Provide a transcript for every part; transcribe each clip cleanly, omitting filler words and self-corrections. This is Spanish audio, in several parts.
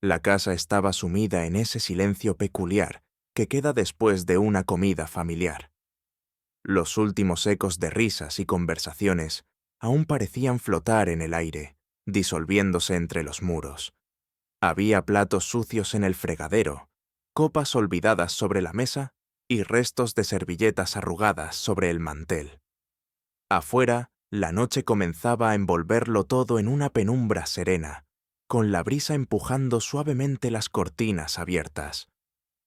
La casa estaba sumida en ese silencio peculiar que queda después de una comida familiar. Los últimos ecos de risas y conversaciones aún parecían flotar en el aire, disolviéndose entre los muros. Había platos sucios en el fregadero, copas olvidadas sobre la mesa y restos de servilletas arrugadas sobre el mantel. Afuera, la noche comenzaba a envolverlo todo en una penumbra serena, con la brisa empujando suavemente las cortinas abiertas.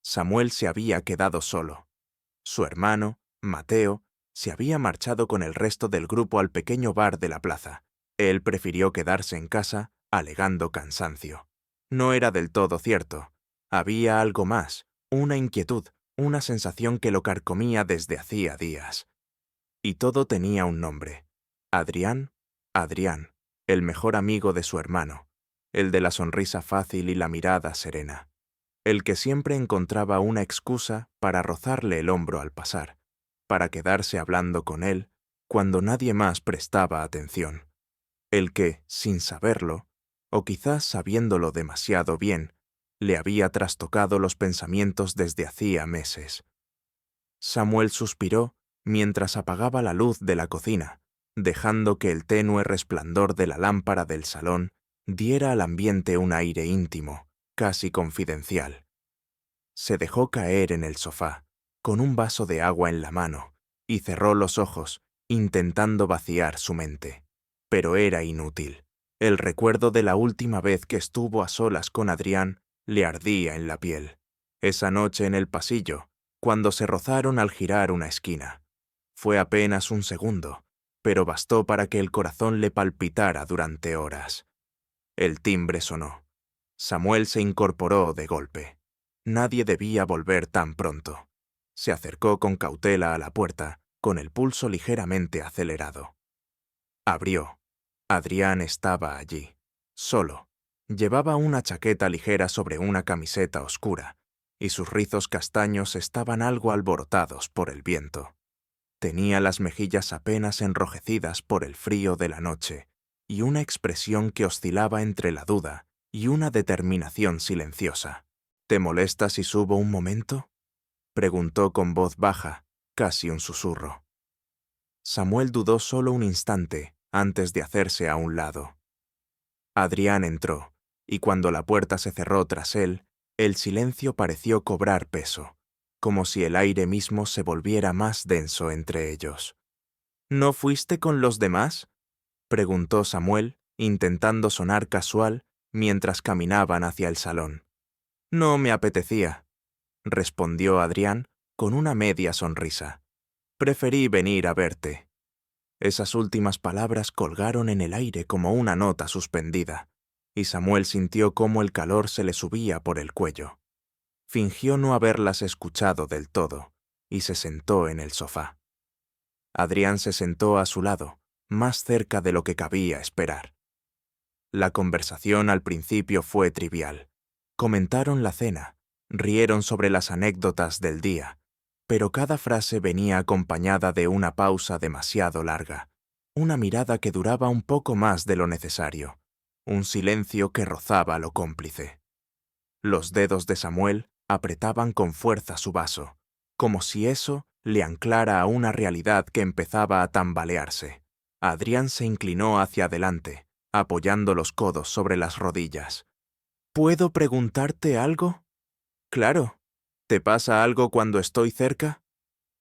Samuel se había quedado solo. Su hermano, Mateo, se había marchado con el resto del grupo al pequeño bar de la plaza. Él prefirió quedarse en casa, alegando cansancio. No era del todo cierto. Había algo más, una inquietud, una sensación que lo carcomía desde hacía días. Y todo tenía un nombre. Adrián, Adrián, el mejor amigo de su hermano, el de la sonrisa fácil y la mirada serena, el que siempre encontraba una excusa para rozarle el hombro al pasar, para quedarse hablando con él cuando nadie más prestaba atención, el que, sin saberlo, o quizás sabiéndolo demasiado bien, le había trastocado los pensamientos desde hacía meses. Samuel suspiró mientras apagaba la luz de la cocina, dejando que el tenue resplandor de la lámpara del salón diera al ambiente un aire íntimo, casi confidencial. Se dejó caer en el sofá, con un vaso de agua en la mano, y cerró los ojos, intentando vaciar su mente. Pero era inútil. El recuerdo de la última vez que estuvo a solas con Adrián le ardía en la piel. Esa noche en el pasillo, cuando se rozaron al girar una esquina. Fue apenas un segundo, pero bastó para que el corazón le palpitara durante horas. El timbre sonó. Samuel se incorporó de golpe. Nadie debía volver tan pronto. Se acercó con cautela a la puerta, con el pulso ligeramente acelerado. Abrió. Adrián estaba allí, solo. Llevaba una chaqueta ligera sobre una camiseta oscura, y sus rizos castaños estaban algo alborotados por el viento. Tenía las mejillas apenas enrojecidas por el frío de la noche, y una expresión que oscilaba entre la duda y una determinación silenciosa. ¿Te molesta si subo un momento?, preguntó con voz baja, casi un susurro. Samuel dudó solo un instante antes de hacerse a un lado. Adrián entró, y cuando la puerta se cerró tras él, el silencio pareció cobrar peso, como si el aire mismo se volviera más denso entre ellos. ¿No fuiste con los demás?, preguntó Samuel, intentando sonar casual mientras caminaban hacia el salón. No me apetecía, respondió Adrián con una media sonrisa. Preferí venir a verte. Esas últimas palabras colgaron en el aire como una nota suspendida, y Samuel sintió cómo el calor se le subía por el cuello. Fingió no haberlas escuchado del todo, y se sentó en el sofá. Adrián se sentó a su lado, más cerca de lo que cabía esperar. La conversación al principio fue trivial. Comentaron la cena, rieron sobre las anécdotas del día, pero cada frase venía acompañada de una pausa demasiado larga, una mirada que duraba un poco más de lo necesario, un silencio que rozaba lo cómplice. Los dedos de Samuel apretaban con fuerza su vaso, como si eso le anclara a una realidad que empezaba a tambalearse. Adrián se inclinó hacia adelante, apoyando los codos sobre las rodillas. ¿Puedo preguntarte algo? Claro. ¿Te pasa algo cuando estoy cerca?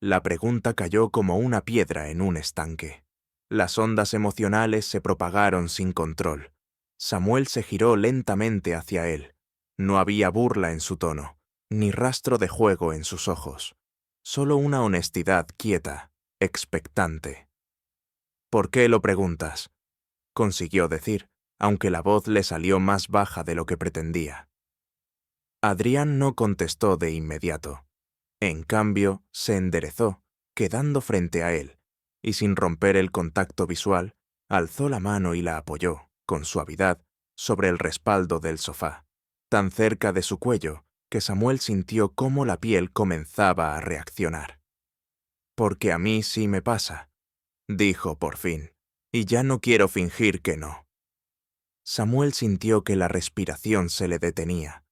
La pregunta cayó como una piedra en un estanque. Las ondas emocionales se propagaron sin control. Samuel se giró lentamente hacia él. No había burla en su tono, ni rastro de juego en sus ojos. Solo una honestidad quieta, expectante. ¿Por qué lo preguntas?, consiguió decir, aunque la voz le salió más baja de lo que pretendía. Adrián no contestó de inmediato. En cambio, se enderezó, quedando frente a él, y sin romper el contacto visual, alzó la mano y la apoyó, con suavidad, sobre el respaldo del sofá, tan cerca de su cuello que Samuel sintió cómo la piel comenzaba a reaccionar. «Porque a mí sí me pasa», dijo por fin, «y ya no quiero fingir que no». Samuel sintió que la respiración se le detenía.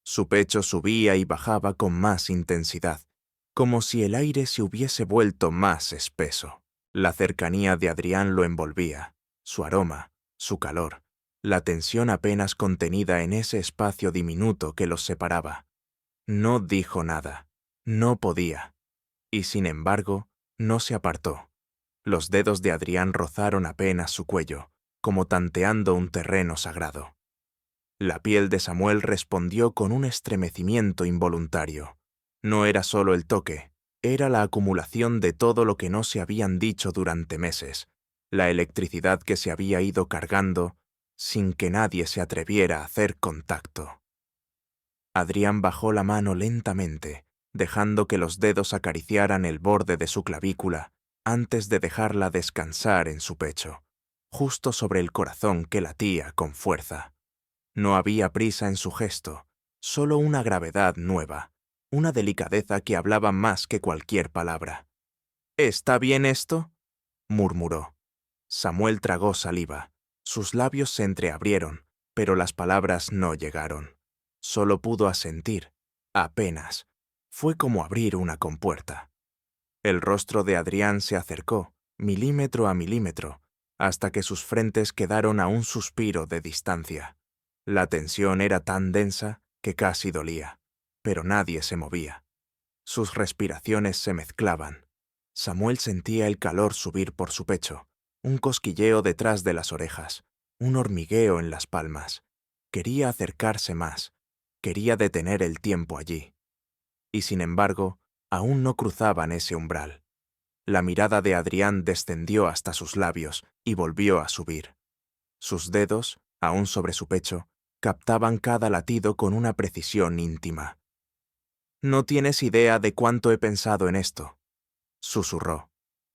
Su pecho subía y bajaba con más intensidad, como si el aire se hubiese vuelto más espeso. La cercanía de Adrián lo envolvía, su aroma, su calor, la tensión apenas contenida en ese espacio diminuto que los separaba. No dijo nada, no podía, y sin embargo, no se apartó. Los dedos de Adrián rozaron apenas su cuello, como tanteando un terreno sagrado. La piel de Samuel respondió con un estremecimiento involuntario. No era solo el toque, era la acumulación de todo lo que no se habían dicho durante meses, la electricidad que se había ido cargando sin que nadie se atreviera a hacer contacto. Adrián bajó la mano lentamente, dejando que los dedos acariciaran el borde de su clavícula antes de dejarla descansar en su pecho, justo sobre el corazón que latía con fuerza. No había prisa en su gesto, solo una gravedad nueva, una delicadeza que hablaba más que cualquier palabra. «¿Está bien esto?», murmuró. Samuel tragó saliva. Sus labios se entreabrieron, pero las palabras no llegaron. Solo pudo asentir, apenas. Fue como abrir una compuerta. El rostro de Adrián se acercó, milímetro a milímetro, hasta que sus frentes quedaron a un suspiro de distancia. La tensión era tan densa que casi dolía, pero nadie se movía. Sus respiraciones se mezclaban. Samuel sentía el calor subir por su pecho, un cosquilleo detrás de las orejas, un hormigueo en las palmas. Quería acercarse más, quería detener el tiempo allí. Y sin embargo, aún no cruzaban ese umbral. La mirada de Adrián descendió hasta sus labios y volvió a subir. Sus dedos, aún sobre su pecho, captaban cada latido con una precisión íntima. «No tienes idea de cuánto he pensado en esto», susurró,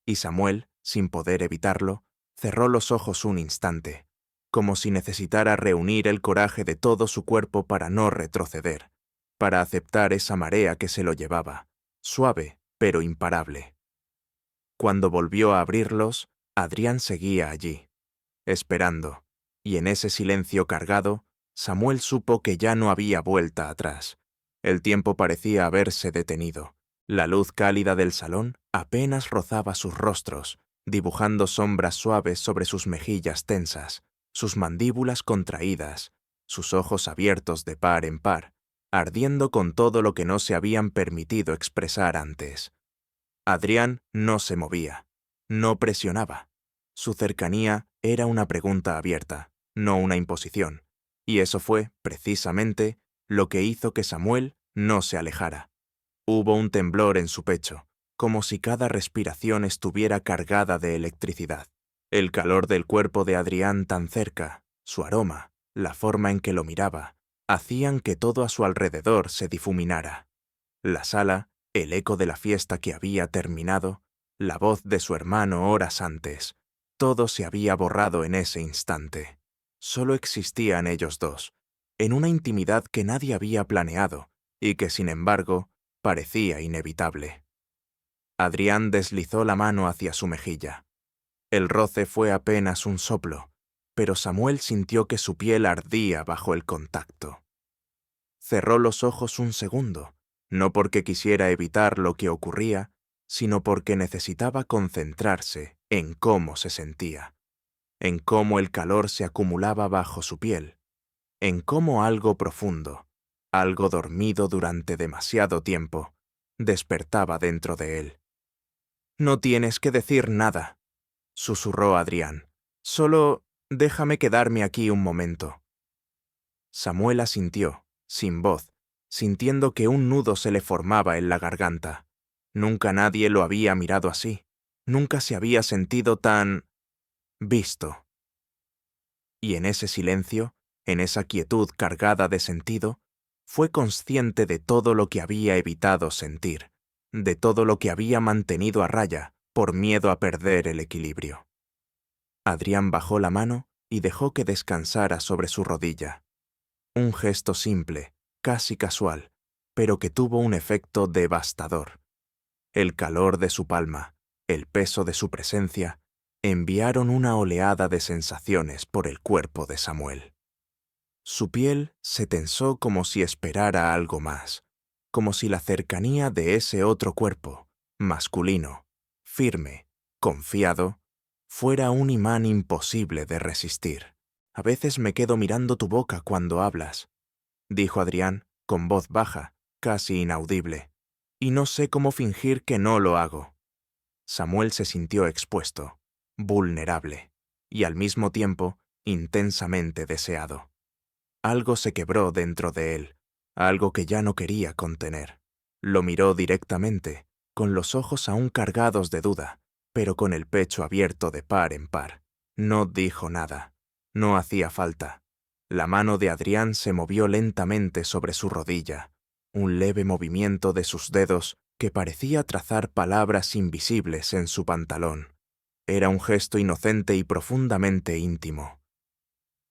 y Samuel, sin poder evitarlo, cerró los ojos un instante, como si necesitara reunir el coraje de todo su cuerpo para no retroceder, para aceptar esa marea que se lo llevaba, suave pero imparable. Cuando volvió a abrirlos, Adrián seguía allí, esperando, y en ese silencio cargado, Samuel supo que ya no había vuelta atrás. El tiempo parecía haberse detenido. La luz cálida del salón apenas rozaba sus rostros, dibujando sombras suaves sobre sus mejillas tensas, sus mandíbulas contraídas, sus ojos abiertos de par en par, ardiendo con todo lo que no se habían permitido expresar antes. Adrián no se movía, no presionaba. Su cercanía era una pregunta abierta, no una imposición, y eso fue, precisamente, lo que hizo que Samuel no se alejara. Hubo un temblor en su pecho, como si cada respiración estuviera cargada de electricidad. El calor del cuerpo de Adrián tan cerca, su aroma, la forma en que lo miraba, hacían que todo a su alrededor se difuminara. La sala, el eco de la fiesta que había terminado, la voz de su hermano horas antes, todo se había borrado en ese instante. Solo existían ellos dos, en una intimidad que nadie había planeado y que, sin embargo, parecía inevitable. Adrián deslizó la mano hacia su mejilla. El roce fue apenas un soplo, pero Samuel sintió que su piel ardía bajo el contacto. Cerró los ojos un segundo, no porque quisiera evitar lo que ocurría, sino porque necesitaba concentrarse en cómo se sentía, en cómo el calor se acumulaba bajo su piel, en cómo algo profundo, algo dormido durante demasiado tiempo, despertaba dentro de él. «No tienes que decir nada», susurró Adrián. «Solo déjame quedarme aquí un momento». Samuel asintió, sin voz, sintiendo que un nudo se le formaba en la garganta. Nunca nadie lo había mirado así. Nunca se había sentido tan visto. Y en ese silencio, en esa quietud cargada de sentido, fue consciente de todo lo que había evitado sentir, de todo lo que había mantenido a raya por miedo a perder el equilibrio. Adrián bajó la mano y dejó que descansara sobre su rodilla. Un gesto simple, casi casual, pero que tuvo un efecto devastador. El calor de su palma, el peso de su presencia, enviaron una oleada de sensaciones por el cuerpo de Samuel. Su piel se tensó como si esperara algo más, como si la cercanía de ese otro cuerpo, masculino, firme, confiado, fuera un imán imposible de resistir. A veces me quedo mirando tu boca cuando hablas, dijo Adrián, con voz baja, casi inaudible, y no sé cómo fingir que no lo hago. Samuel se sintió expuesto, vulnerable, y al mismo tiempo intensamente deseado. Algo se quebró dentro de él, algo que ya no quería contener. Lo miró directamente, con los ojos aún cargados de duda, pero con el pecho abierto de par en par. No dijo nada. No hacía falta. La mano de Adrián se movió lentamente sobre su rodilla, un leve movimiento de sus dedos que parecía trazar palabras invisibles en su pantalón. Era un gesto inocente y profundamente íntimo.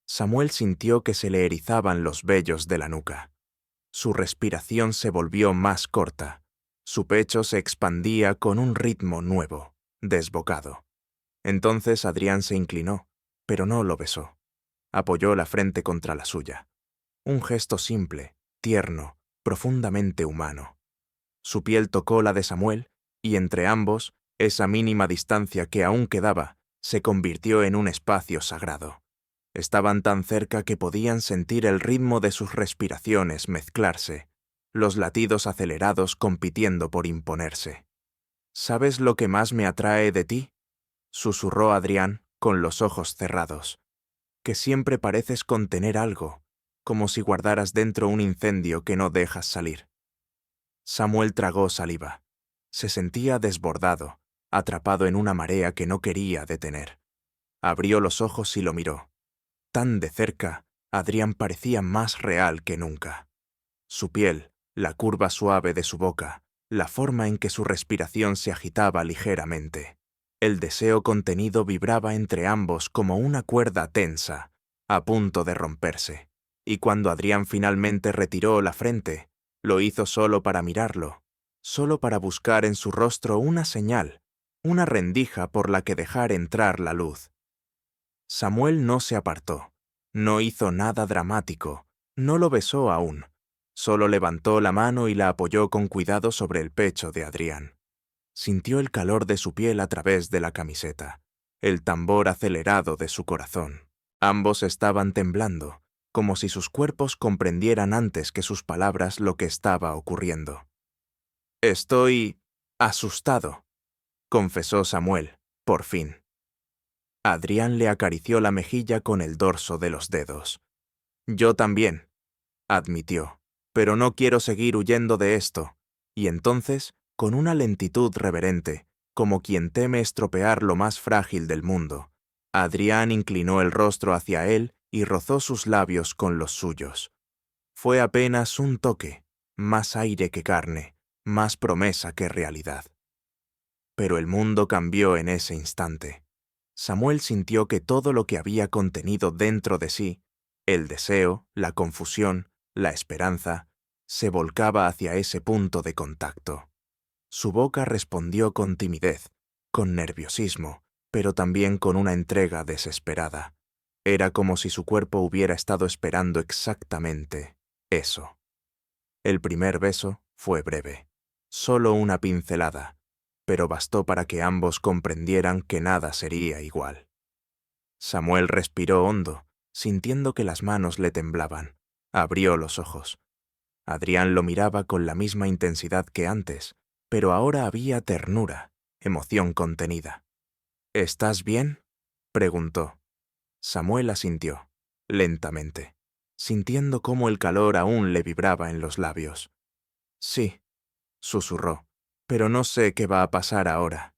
Samuel sintió que se le erizaban los vellos de la nuca. Su respiración se volvió más corta. Su pecho se expandía con un ritmo nuevo, desbocado. Entonces Adrián se inclinó, pero no lo besó. Apoyó la frente contra la suya. Un gesto simple, tierno, profundamente humano. Su piel tocó la de Samuel, y entre ambos, esa mínima distancia que aún quedaba, se convirtió en un espacio sagrado. Estaban tan cerca que podían sentir el ritmo de sus respiraciones mezclarse, los latidos acelerados compitiendo por imponerse. ¿Sabes lo que más me atrae de ti?, susurró Adrián, con los ojos cerrados. Que siempre pareces contener algo, como si guardaras dentro un incendio que no dejas salir. Samuel tragó saliva. Se sentía desbordado, atrapado en una marea que no quería detener. Abrió los ojos y lo miró. Tan de cerca, Adrián parecía más real que nunca. Su piel, la curva suave de su boca, la forma en que su respiración se agitaba ligeramente. El deseo contenido vibraba entre ambos como una cuerda tensa, a punto de romperse. Y cuando Adrián finalmente retiró la frente, lo hizo solo para mirarlo, solo para buscar en su rostro una señal, una rendija por la que dejar entrar la luz. Samuel no se apartó, no hizo nada dramático, no lo besó aún, solo levantó la mano y la apoyó con cuidado sobre el pecho de Adrián. Sintió el calor de su piel a través de la camiseta, el tambor acelerado de su corazón. Ambos estaban temblando, como si sus cuerpos comprendieran antes que sus palabras lo que estaba ocurriendo. «Estoy asustado», confesó Samuel, por fin. Adrián le acarició la mejilla con el dorso de los dedos. «Yo también», admitió, «pero no quiero seguir huyendo de esto». Y entonces, con una lentitud reverente, como quien teme estropear lo más frágil del mundo, Adrián inclinó el rostro hacia él y rozó sus labios con los suyos. Fue apenas un toque, más aire que carne, más promesa que realidad. Pero el mundo cambió en ese instante. Samuel sintió que todo lo que había contenido dentro de sí, el deseo, la confusión, la esperanza, se volcaba hacia ese punto de contacto. Su boca respondió con timidez, con nerviosismo, pero también con una entrega desesperada. Era como si su cuerpo hubiera estado esperando exactamente eso. El primer beso fue breve, solo una pincelada, pero bastó para que ambos comprendieran que nada sería igual. Samuel respiró hondo, sintiendo que las manos le temblaban. Abrió los ojos. Adrián lo miraba con la misma intensidad que antes, pero ahora había ternura, emoción contenida. «¿Estás bien?», preguntó. Samuel asintió, lentamente, sintiendo cómo el calor aún le vibraba en los labios. «Sí», susurró, «pero no sé qué va a pasar ahora».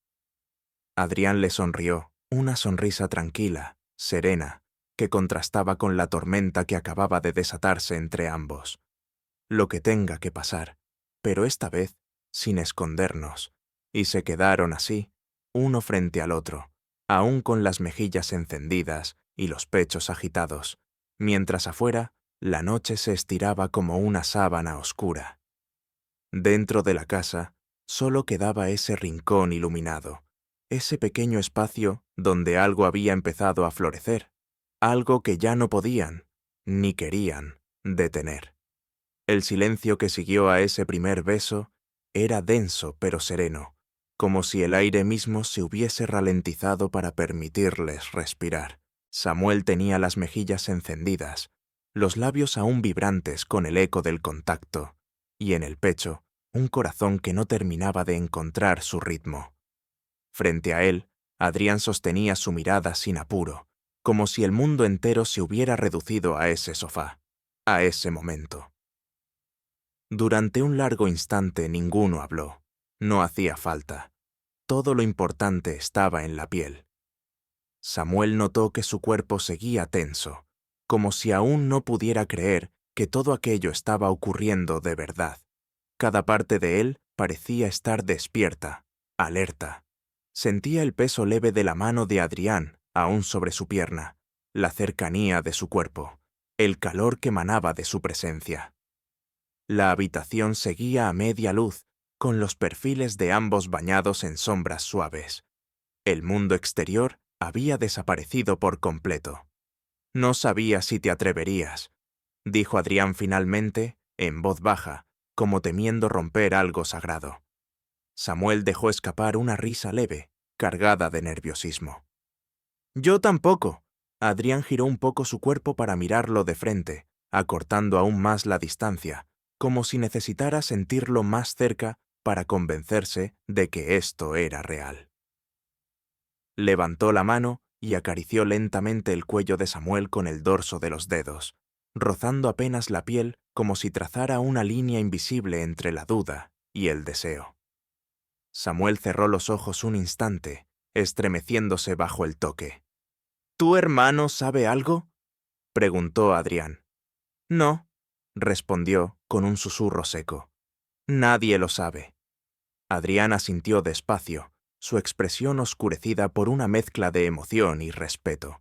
Adrián le sonrió, una sonrisa tranquila, serena, que contrastaba con la tormenta que acababa de desatarse entre ambos. Lo que tenga que pasar, pero esta vez sin escondernos, y se quedaron así, uno frente al otro, aún con las mejillas encendidas y los pechos agitados, mientras afuera la noche se estiraba como una sábana oscura. Dentro de la casa solo quedaba ese rincón iluminado, ese pequeño espacio donde algo había empezado a florecer, algo que ya no podían, ni querían detener. El silencio que siguió a ese primer beso era denso pero sereno, como si el aire mismo se hubiese ralentizado para permitirles respirar. Samuel tenía las mejillas encendidas, los labios aún vibrantes con el eco del contacto, y en el pecho un corazón que no terminaba de encontrar su ritmo. Frente a él, Adrián sostenía su mirada sin apuro, como si el mundo entero se hubiera reducido a ese sofá, a ese momento. Durante un largo instante ninguno habló. No hacía falta. Todo lo importante estaba en la piel. Samuel notó que su cuerpo seguía tenso, como si aún no pudiera creer que todo aquello estaba ocurriendo de verdad. Cada parte de él parecía estar despierta, alerta. Sentía el peso leve de la mano de Adrián aún sobre su pierna, la cercanía de su cuerpo, el calor que emanaba de su presencia. La habitación seguía a media luz, con los perfiles de ambos bañados en sombras suaves. El mundo exterior había desaparecido por completo. «No sabía si te atreverías», dijo Adrián finalmente, en voz baja, como temiendo romper algo sagrado. Samuel dejó escapar una risa leve, cargada de nerviosismo. «Yo tampoco». Adrián giró un poco su cuerpo para mirarlo de frente, acortando aún más la distancia, como si necesitara sentirlo más cerca para convencerse de que esto era real. Levantó la mano y acarició lentamente el cuello de Samuel con el dorso de los dedos, rozando apenas la piel como si trazara una línea invisible entre la duda y el deseo. Samuel cerró los ojos un instante, estremeciéndose bajo el toque. «¿Tu hermano sabe algo?», preguntó Adrián. «No», respondió con un susurro seco. «Nadie lo sabe». Adrián asintió despacio, su expresión oscurecida por una mezcla de emoción y respeto.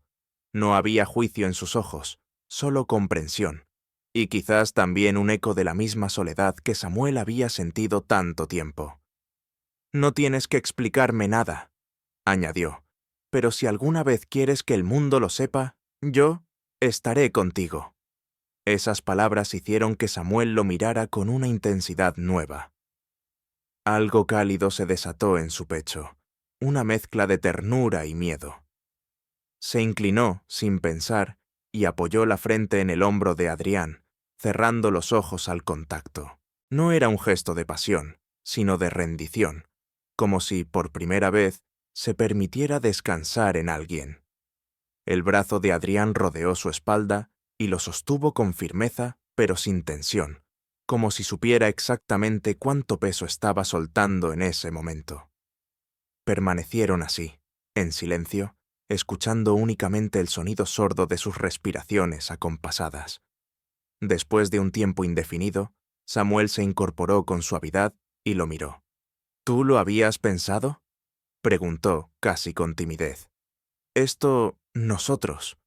No había juicio en sus ojos, solo comprensión, y quizás también un eco de la misma soledad que Samuel había sentido tanto tiempo. «No tienes que explicarme nada», añadió, «pero si alguna vez quieres que el mundo lo sepa, yo estaré contigo». Esas palabras hicieron que Samuel lo mirara con una intensidad nueva. Algo cálido se desató en su pecho, una mezcla de ternura y miedo. Se inclinó, sin pensar, y apoyó la frente en el hombro de Adrián, cerrando los ojos al contacto. No era un gesto de pasión, sino de rendición, como si, por primera vez, se permitiera descansar en alguien. El brazo de Adrián rodeó su espalda y lo sostuvo con firmeza, pero sin tensión, como si supiera exactamente cuánto peso estaba soltando en ese momento. Permanecieron así, en silencio, escuchando únicamente el sonido sordo de sus respiraciones acompasadas. Después de un tiempo indefinido, Samuel se incorporó con suavidad y lo miró. «¿Tú lo habías pensado?», preguntó, casi con timidez. «Nosotros».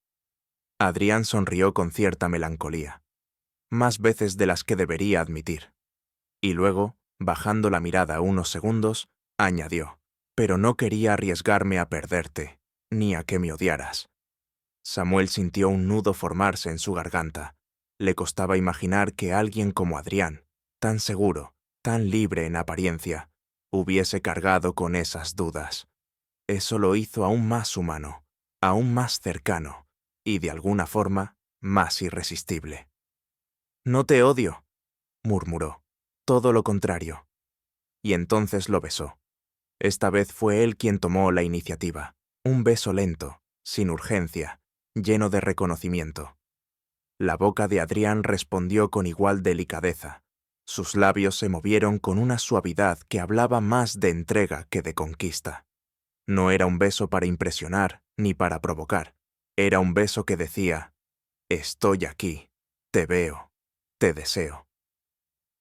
Adrián sonrió con cierta melancolía, más veces de las que debería admitir. Y luego, bajando la mirada unos segundos, añadió: «Pero no quería arriesgarme a perderte, ni a que me odiaras». Samuel sintió un nudo formarse en su garganta. Le costaba imaginar que alguien como Adrián, tan seguro, tan libre en apariencia, hubiese cargado con esas dudas. Eso lo hizo aún más humano, aún más cercano, y de alguna forma, más irresistible. «No te odio», murmuró. «Todo lo contrario». Y entonces lo besó. Esta vez fue él quien tomó la iniciativa. Un beso lento, sin urgencia, lleno de reconocimiento. La boca de Adrián respondió con igual delicadeza. Sus labios se movieron con una suavidad que hablaba más de entrega que de conquista. No era un beso para impresionar ni para provocar. Era un beso que decía: «Estoy aquí, te veo, te deseo».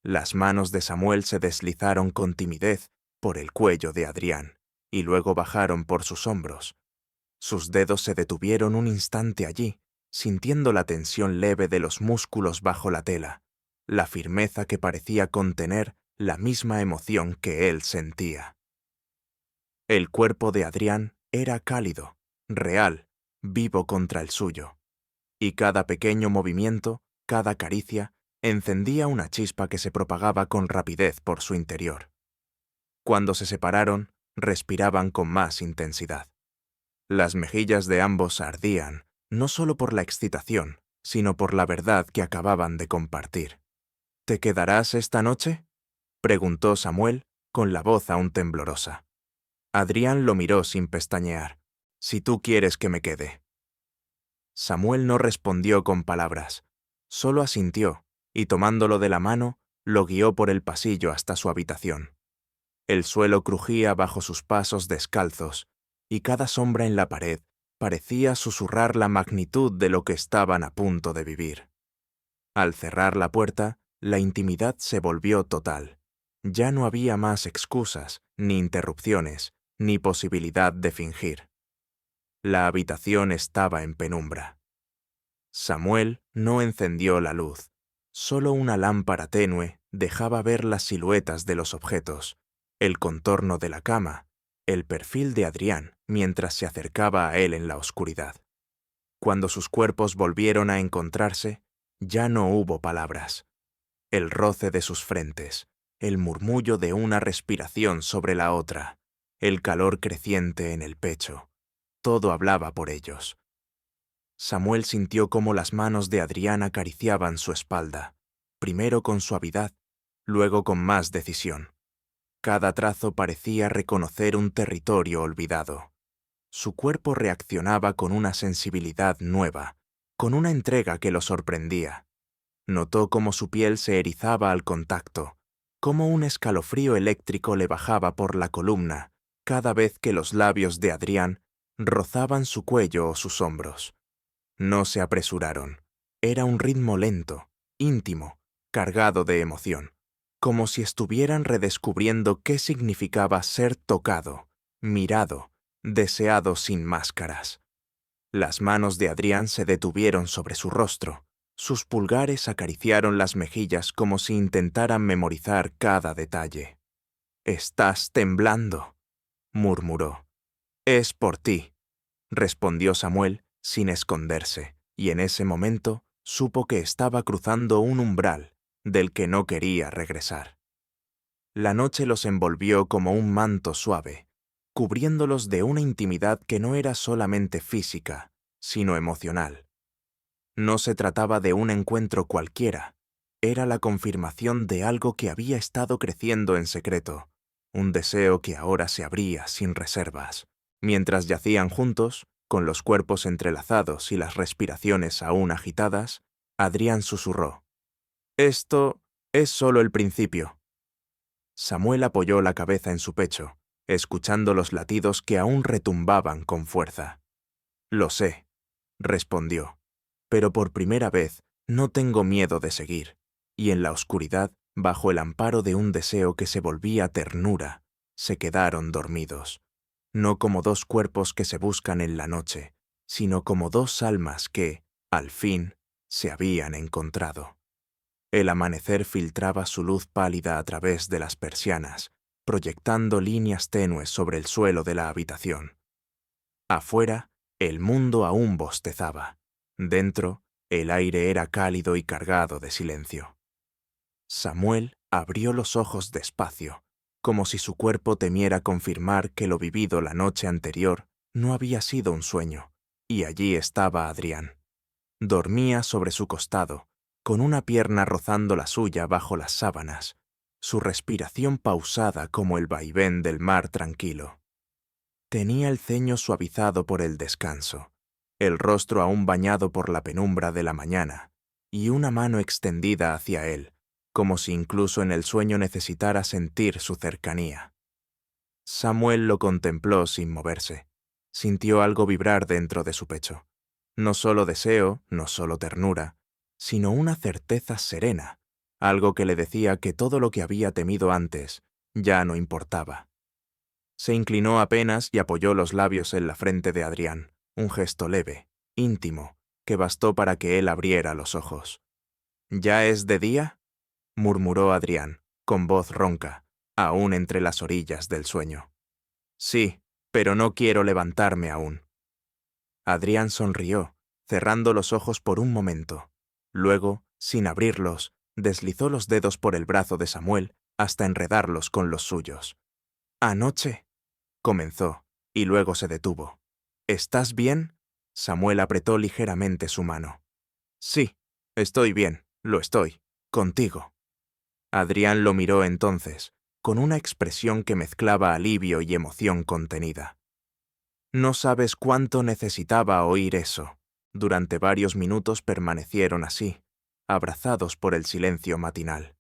Las manos de Samuel se deslizaron con timidez por el cuello de Adrián y luego bajaron por sus hombros. Sus dedos se detuvieron un instante allí, sintiendo la tensión leve de los músculos bajo la tela, la firmeza que parecía contener la misma emoción que él sentía. El cuerpo de Adrián era cálido, real, vivo contra el suyo. y cada pequeño movimiento, cada caricia, encendía una chispa que se propagaba con rapidez por su interior. Cuando se separaron, respiraban con más intensidad. Las mejillas de ambos ardían, no solo por la excitación, sino por la verdad que acababan de compartir. ¿Te quedarás esta noche?, preguntó Samuel, con la voz aún temblorosa. Adrián lo miró sin pestañear. «Si tú quieres que me quede». Samuel no respondió con palabras, solo asintió, y tomándolo de la mano, lo guió por el pasillo hasta su habitación. El suelo crujía bajo sus pasos descalzos, y cada sombra en la pared parecía susurrar la magnitud de lo que estaban a punto de vivir. Al cerrar la puerta, la intimidad se volvió total. Ya no había más excusas, ni interrupciones, ni posibilidad de fingir. La habitación estaba en penumbra. Samuel no encendió la luz. Solo una lámpara tenue dejaba ver las siluetas de los objetos, el contorno de la cama, el perfil de Adrián mientras se acercaba a él en la oscuridad. Cuando sus cuerpos volvieron a encontrarse, ya no hubo palabras. El roce de sus frentes, el murmullo de una respiración sobre la otra, el calor creciente en el pecho, todo hablaba por ellos. Samuel sintió cómo las manos de Adrián acariciaban su espalda, primero con suavidad, luego con más decisión. Cada trazo parecía reconocer un territorio olvidado. Su cuerpo reaccionaba con una sensibilidad nueva, con una entrega que lo sorprendía. Notó cómo su piel se erizaba al contacto, cómo un escalofrío eléctrico le bajaba por la columna cada vez que los labios de Adrián rozaban su cuello o sus hombros. No se apresuraron. Era un ritmo lento, íntimo, cargado de emoción, como si estuvieran redescubriendo qué significaba ser tocado, mirado, deseado sin máscaras. Las manos de Adrián se detuvieron sobre su rostro. Sus pulgares acariciaron las mejillas como si intentaran memorizar cada detalle. «Estás temblando», murmuró. «Es por ti», respondió Samuel sin esconderse, y en ese momento supo que estaba cruzando un umbral del que no quería regresar. La noche los envolvió como un manto suave, cubriéndolos de una intimidad que no era solamente física, sino emocional. No se trataba de un encuentro cualquiera, era la confirmación de algo que había estado creciendo en secreto, un deseo que ahora se abría sin reservas. Mientras yacían juntos, con los cuerpos entrelazados y las respiraciones aún agitadas, Adrián susurró: «Esto es solo el principio». Samuel apoyó la cabeza en su pecho, escuchando los latidos que aún retumbaban con fuerza. «Lo sé», respondió, «pero por primera vez no tengo miedo de seguir». Y en la oscuridad, bajo el amparo de un deseo que se volvía ternura, se quedaron dormidos. No como dos cuerpos que se buscan en la noche, sino como dos almas que, al fin, se habían encontrado. El amanecer filtraba su luz pálida a través de las persianas, proyectando líneas tenues sobre el suelo de la habitación. Afuera, el mundo aún bostezaba. Dentro, el aire era cálido y cargado de silencio. Samuel abrió los ojos despacio, como si su cuerpo temiera confirmar que lo vivido la noche anterior no había sido un sueño, y allí estaba Adrián. Dormía sobre su costado, con una pierna rozando la suya bajo las sábanas, su respiración pausada como el vaivén del mar tranquilo. Tenía el ceño suavizado por el descanso, el rostro aún bañado por la penumbra de la mañana, y una mano extendida hacia él, como si incluso en el sueño necesitara sentir su cercanía. Samuel lo contempló sin moverse. Sintió algo vibrar dentro de su pecho. No solo deseo, no solo ternura, sino una certeza serena, algo que le decía que todo lo que había temido antes ya no importaba. Se inclinó apenas y apoyó los labios en la frente de Adrián, un gesto leve, íntimo, que bastó para que él abriera los ojos. «¿Ya es de día?», murmuró Adrián, con voz ronca, aún entre las orillas del sueño. «Sí, pero no quiero levantarme aún». Adrián sonrió, cerrando los ojos por un momento. Luego, sin abrirlos, deslizó los dedos por el brazo de Samuel hasta enredarlos con los suyos. «Anoche», comenzó, y luego se detuvo. «¿Estás bien?» Samuel apretó ligeramente su mano. «Sí, estoy bien, lo estoy, contigo». Adrián lo miró entonces, con una expresión que mezclaba alivio y emoción contenida. No sabes cuánto necesitaba oír eso. Durante varios minutos permanecieron así, abrazados por el silencio matinal.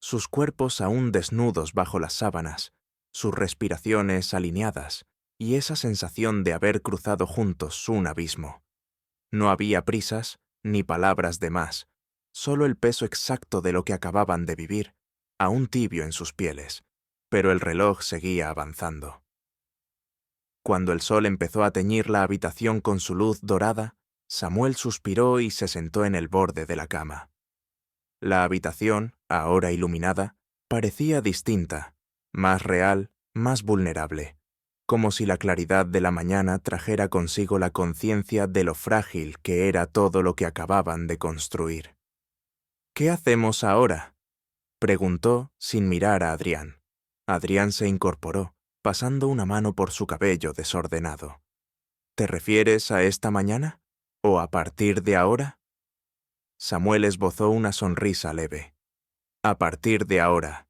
Sus cuerpos aún desnudos bajo las sábanas, sus respiraciones alineadas, y esa sensación de haber cruzado juntos un abismo. No había prisas ni palabras de más, solo el peso exacto de lo que acababan de vivir, aún tibio en sus pieles, pero el reloj seguía avanzando. Cuando el sol empezó a teñir la habitación con su luz dorada, Samuel suspiró y se sentó en el borde de la cama. La habitación, ahora iluminada, parecía distinta, más real, más vulnerable, como si la claridad de la mañana trajera consigo la conciencia de lo frágil que era todo lo que acababan de construir. «¿Qué hacemos ahora?», preguntó sin mirar a Adrián. Adrián se incorporó, pasando una mano por su cabello desordenado. «¿Te refieres a esta mañana? ¿O a partir de ahora?» Samuel esbozó una sonrisa leve. «A partir de ahora».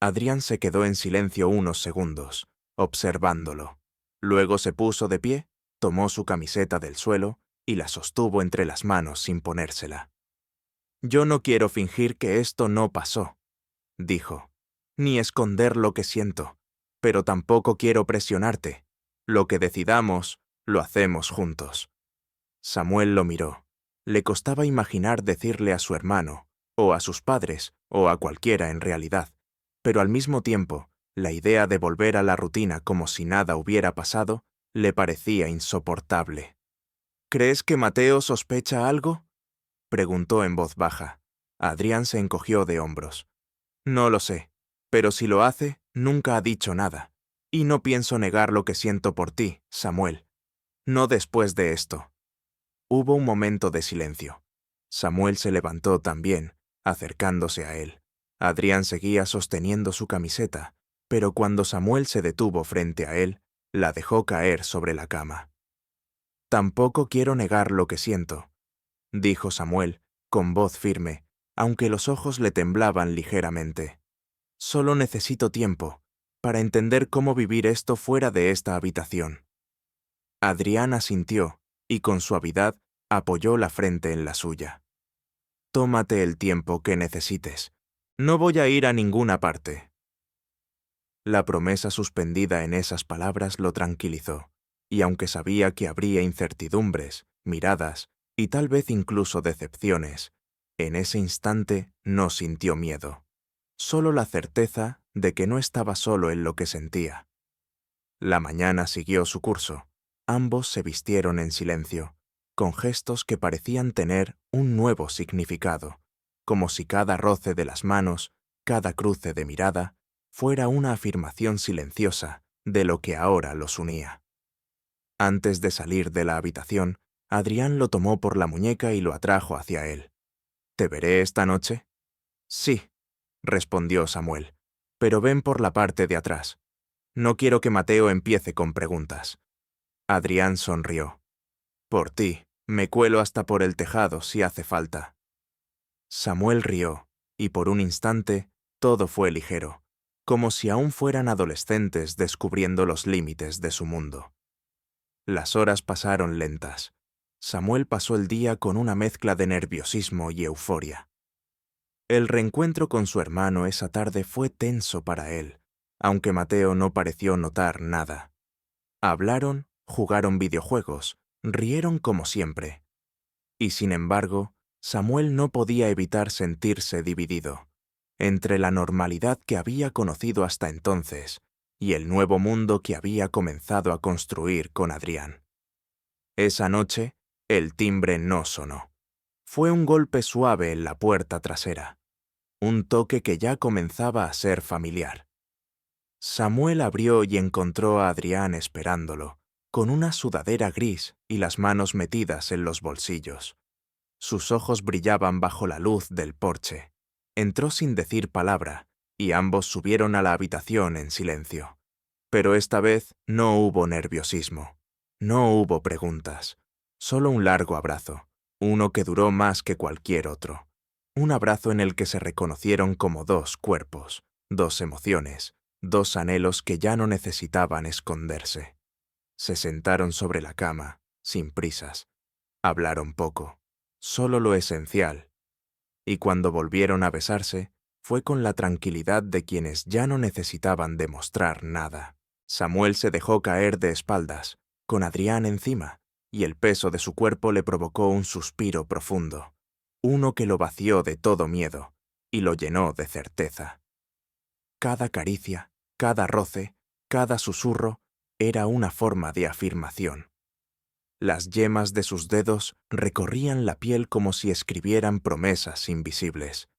Adrián se quedó en silencio unos segundos, observándolo. Luego se puso de pie, tomó su camiseta del suelo y la sostuvo entre las manos sin ponérsela. «Yo no quiero fingir que esto no pasó», dijo, «ni esconder lo que siento, pero tampoco quiero presionarte. Lo que decidamos, lo hacemos juntos». Samuel lo miró. Le costaba imaginar decirle a su hermano, o a sus padres, o a cualquiera en realidad, pero al mismo tiempo, la idea de volver a la rutina como si nada hubiera pasado le parecía insoportable. «¿Crees que Mateo sospecha algo?», preguntó en voz baja. Adrián se encogió de hombros. «No lo sé, pero si lo hace, nunca ha dicho nada. Y no pienso negar lo que siento por ti, Samuel. No después de esto». Hubo un momento de silencio. Samuel se levantó también, acercándose a él. Adrián seguía sosteniendo su camiseta, pero cuando Samuel se detuvo frente a él, la dejó caer sobre la cama. «Tampoco quiero negar lo que siento», dijo Samuel, con voz firme, aunque los ojos le temblaban ligeramente. «Solo necesito tiempo para entender cómo vivir esto fuera de esta habitación». Adrián asintió y con suavidad apoyó la frente en la suya. «Tómate el tiempo que necesites. No voy a ir a ninguna parte». La promesa suspendida en esas palabras lo tranquilizó, y aunque sabía que habría incertidumbres, miradas y tal vez incluso decepciones, en ese instante no sintió miedo, solo la certeza de que no estaba solo en lo que sentía. La mañana siguió su curso. Ambos se vistieron en silencio, con gestos que parecían tener un nuevo significado, como si cada roce de las manos, cada cruce de mirada, fuera una afirmación silenciosa de lo que ahora los unía. Antes de salir de la habitación, Adrián lo tomó por la muñeca y lo atrajo hacia él. «¿Te veré esta noche?» «Sí», respondió Samuel, «pero ven por la parte de atrás. No quiero que Mateo empiece con preguntas». Adrián sonrió. «Por ti, me cuelo hasta por el tejado si hace falta». Samuel rió, y por un instante todo fue ligero, como si aún fueran adolescentes descubriendo los límites de su mundo. Las horas pasaron lentas. Samuel pasó el día con una mezcla de nerviosismo y euforia. El reencuentro con su hermano esa tarde fue tenso para él, aunque Mateo no pareció notar nada. Hablaron, jugaron videojuegos, rieron como siempre. Y sin embargo, Samuel no podía evitar sentirse dividido entre la normalidad que había conocido hasta entonces y el nuevo mundo que había comenzado a construir con Adrián. Esa noche, el timbre no sonó. Fue un golpe suave en la puerta trasera, un toque que ya comenzaba a ser familiar. Samuel abrió y encontró a Adrián esperándolo, con una sudadera gris y las manos metidas en los bolsillos. Sus ojos brillaban bajo la luz del porche. Entró sin decir palabra, y ambos subieron a la habitación en silencio. Pero esta vez no hubo nerviosismo, no hubo preguntas, solo un largo abrazo, uno que duró más que cualquier otro. Un abrazo en el que se reconocieron como dos cuerpos, dos emociones, dos anhelos que ya no necesitaban esconderse. Se sentaron sobre la cama, sin prisas. Hablaron poco, solo lo esencial. Y cuando volvieron a besarse, fue con la tranquilidad de quienes ya no necesitaban demostrar nada. Samuel se dejó caer de espaldas, con Adrián encima, y el peso de su cuerpo le provocó un suspiro profundo, uno que lo vació de todo miedo y lo llenó de certeza. Cada caricia, cada roce, cada susurro era una forma de afirmación. Las yemas de sus dedos recorrían la piel como si escribieran promesas invisibles,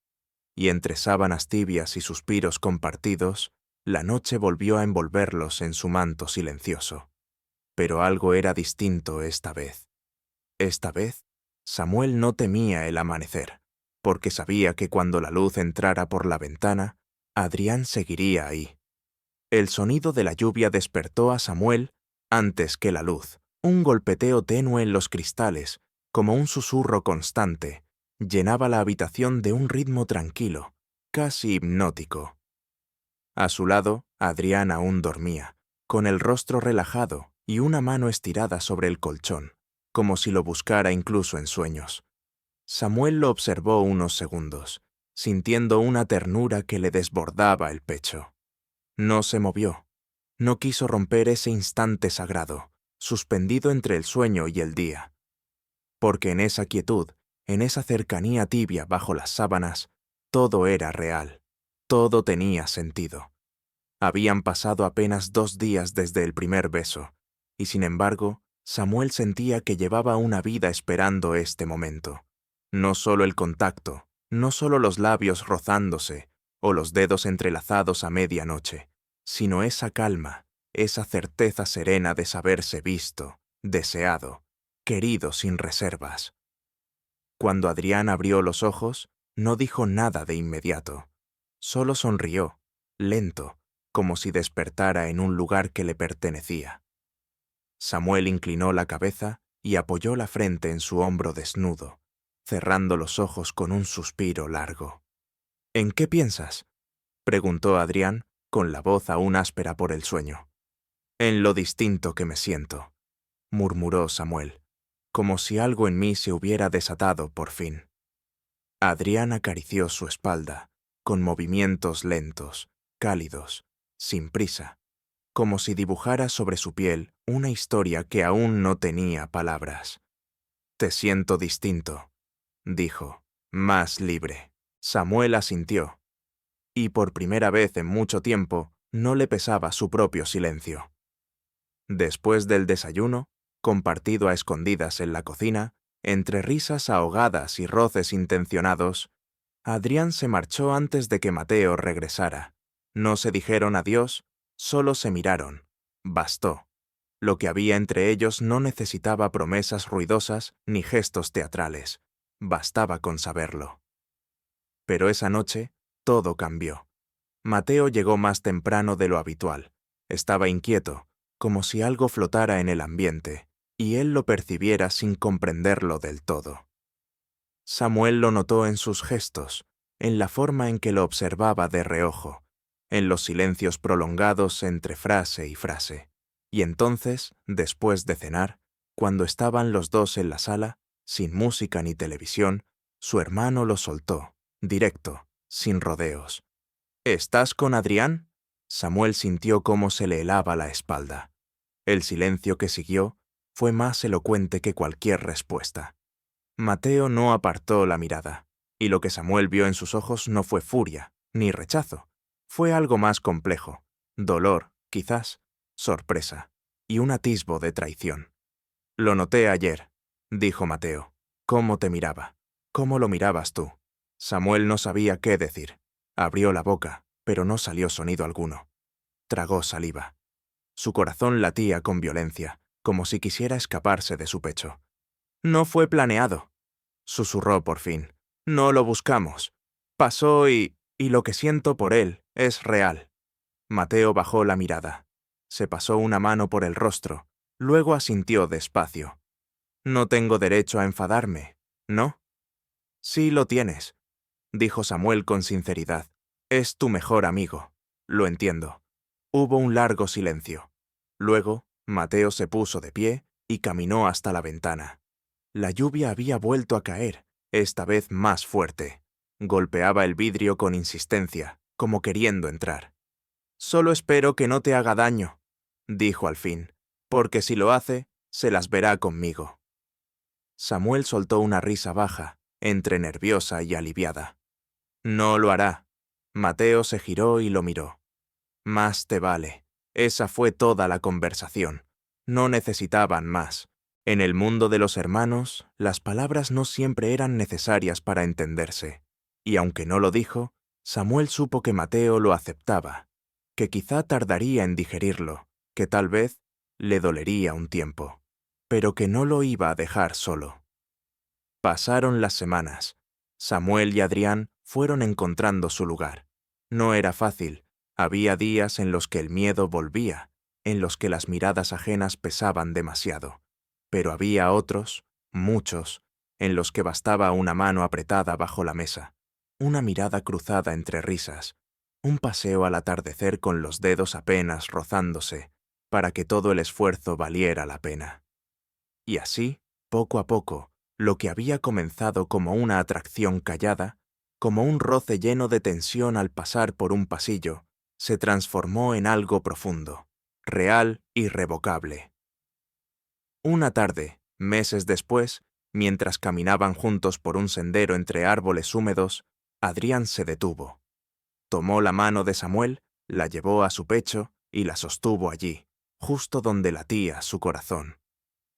y entre sábanas tibias y suspiros compartidos, la noche volvió a envolverlos en su manto silencioso. Pero algo era distinto esta vez. Esta vez, Samuel no temía el amanecer, porque sabía que cuando la luz entrara por la ventana, Adrián seguiría ahí. El sonido de la lluvia despertó a Samuel antes que la luz. Un golpeteo tenue en los cristales, como un susurro constante, llenaba la habitación de un ritmo tranquilo, casi hipnótico. A su lado, Adrián aún dormía, con el rostro relajado y una mano estirada sobre el colchón, como si lo buscara incluso en sueños. Samuel lo observó unos segundos, sintiendo una ternura que le desbordaba el pecho. No se movió, no quiso romper ese instante sagrado, suspendido entre el sueño y el día. Porque en esa quietud, en esa cercanía tibia bajo las sábanas, todo era real, todo tenía sentido. Habían pasado apenas 2 días desde el primer beso, y sin embargo, Samuel sentía que llevaba una vida esperando este momento. No solo el contacto, no solo los labios rozándose, o los dedos entrelazados a medianoche, sino esa calma, esa certeza serena de saberse visto, deseado, querido sin reservas. Cuando Adrián abrió los ojos, no dijo nada de inmediato. Solo sonrió, lento, como si despertara en un lugar que le pertenecía. Samuel inclinó la cabeza y apoyó la frente en su hombro desnudo, cerrando los ojos con un suspiro largo. «¿En qué piensas?», preguntó Adrián, con la voz aún áspera por el sueño. «En lo distinto que me siento», murmuró Samuel, como si algo en mí se hubiera desatado por fin. Adrián acarició su espalda, con movimientos lentos, cálidos, sin prisa, como si dibujara sobre su piel una historia que aún no tenía palabras. «Te siento distinto», dijo, «más libre». Samuel asintió, y por primera vez en mucho tiempo no le pesaba su propio silencio. Después del desayuno, compartido a escondidas en la cocina, entre risas ahogadas y roces intencionados, Adrián se marchó antes de que Mateo regresara. No se dijeron adiós, solo se miraron. Bastó. Lo que había entre ellos no necesitaba promesas ruidosas ni gestos teatrales. Bastaba con saberlo. Pero esa noche, todo cambió. Mateo llegó más temprano de lo habitual. Estaba inquieto, como si algo flotara en el ambiente, y él lo percibiera sin comprenderlo del todo. Samuel lo notó en sus gestos, en la forma en que lo observaba de reojo, en los silencios prolongados entre frase y frase. Y entonces, después de cenar, cuando estaban los dos en la sala, sin música ni televisión, su hermano lo soltó, directo, sin rodeos. «¿Estás con Adrián?». Samuel sintió cómo se le helaba la espalda. El silencio que siguió fue más elocuente que cualquier respuesta. Mateo no apartó la mirada, y lo que Samuel vio en sus ojos no fue furia, ni rechazo. Fue algo más complejo, dolor, quizás, sorpresa, y un atisbo de traición. «Lo noté ayer», dijo Mateo. «¿Cómo te miraba? ¿Cómo lo mirabas tú?». Samuel no sabía qué decir. Abrió la boca, pero no salió sonido alguno. Tragó saliva. Su corazón latía con violencia, como si quisiera escaparse de su pecho. «No fue planeado», susurró por fin. «No lo buscamos. Pasó y lo que siento por él es real». Mateo bajó la mirada. Se pasó una mano por el rostro, luego asintió despacio. «No tengo derecho a enfadarme, ¿no?» «Sí lo tienes», dijo Samuel con sinceridad. «Es tu mejor amigo. Lo entiendo». Hubo un largo silencio. Luego, Mateo se puso de pie y caminó hasta la ventana. La lluvia había vuelto a caer, esta vez más fuerte. Golpeaba el vidrio con insistencia, como queriendo entrar. «Solo espero que no te haga daño», dijo al fin, «porque si lo hace, se las verá conmigo». Samuel soltó una risa baja, entre nerviosa y aliviada. «No lo hará». Mateo se giró y lo miró. «Más te vale». Esa fue toda la conversación. No necesitaban más. En el mundo de los hermanos, las palabras no siempre eran necesarias para entenderse. Y aunque no lo dijo, Samuel supo que Mateo lo aceptaba, que quizá tardaría en digerirlo, que tal vez le dolería un tiempo, pero que no lo iba a dejar solo. Pasaron las semanas. Samuel y Adrián fueron encontrando su lugar. No era fácil. Había días en los que el miedo volvía, en los que las miradas ajenas pesaban demasiado. Pero había otros, muchos, en los que bastaba una mano apretada bajo la mesa, una mirada cruzada entre risas, un paseo al atardecer con los dedos apenas rozándose, para que todo el esfuerzo valiera la pena. Y así, poco a poco, lo que había comenzado como una atracción callada, como un roce lleno de tensión al pasar por un pasillo, se transformó en algo profundo, real, irrevocable. Una tarde, meses después, mientras caminaban juntos por un sendero entre árboles húmedos, Adrián se detuvo. Tomó la mano de Samuel, la llevó a su pecho y la sostuvo allí, justo donde latía su corazón.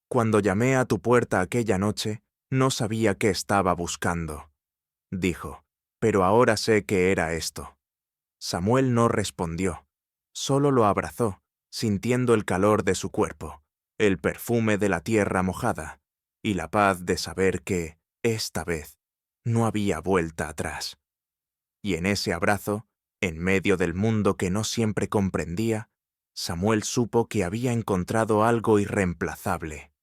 «Cuando llamé a tu puerta aquella noche, no sabía qué estaba buscando», dijo, «pero ahora sé que era esto». Samuel no respondió, solo lo abrazó, sintiendo el calor de su cuerpo, el perfume de la tierra mojada y la paz de saber que, esta vez, no había vuelta atrás. Y en ese abrazo, en medio del mundo que no siempre comprendía, Samuel supo que había encontrado algo irreemplazable: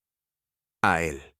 a él.